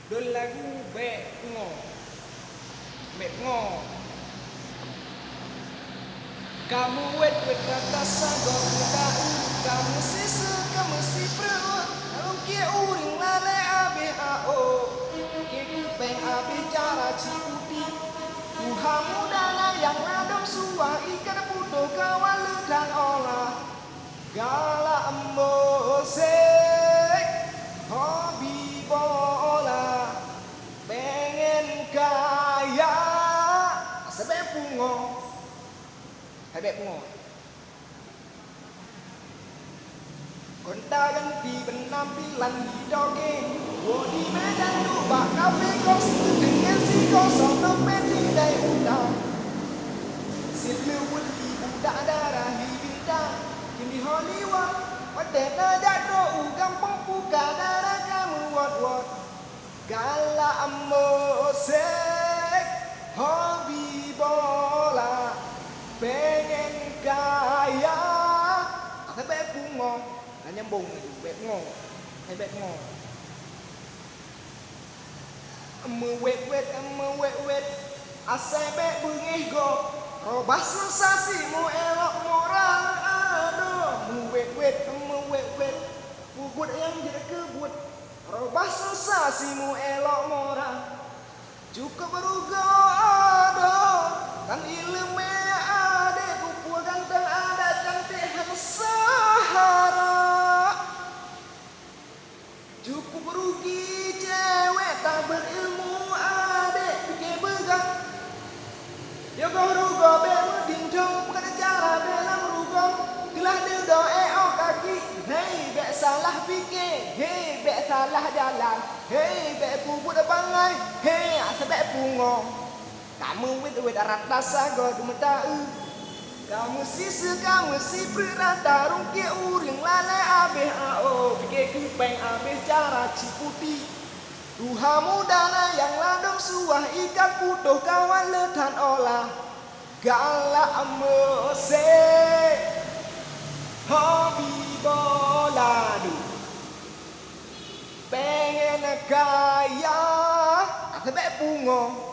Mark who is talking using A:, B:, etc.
A: Đôi lagu bet ngo. Kamu wet kata sagor muda, kamu sisu kamu si pro. Kalau kia uring lale abe ao, kia kupeng abe cara ciputi. Tuhamu dana yang ladong suah ikan puto kawan dan olah. Gala musik, hobi bola, pengen kaya, sebab bungo, sebab bungo. Gonta ganti penampilan di doge, di medan lupa kafe kos dengan si kosong dompet dari utang. Siluwul ibu tak darah di bintang. Di Hollywood, pada najaro gampang buka darah kamu wat. Gala musik, hobi bola, pengen kaya. Tapi bet bungo, nyambung itu bet ngo, bet ngo. Wet, asal bet bengih go, robah sensasimu elok moral. Wet, bubut yang jadi kebut, robah sensasimu elok moral. Cukup beruga ada, kan ilmu ada, kupu ganteng ada, cantik dan sahara. Cukup berugi cewek tak berilmu ada, pikir begang. Ya kau ruga berding dong, bukan cara dalam ruga. Gelah dildo kaki, hei bek salah fikir, hei bek salah jalan, hei bek bubut bangai, hei asbek bungo. Kamu wet rata sago gemetau, kamu si berata rungki uring lale abe ao, pikir kupeng abe cara ciputi. Tuhamu dana yang ladong suah ikan putuh kawan ledan olah. Gala musik, hobi bola, pengen kaya, sebab bungo.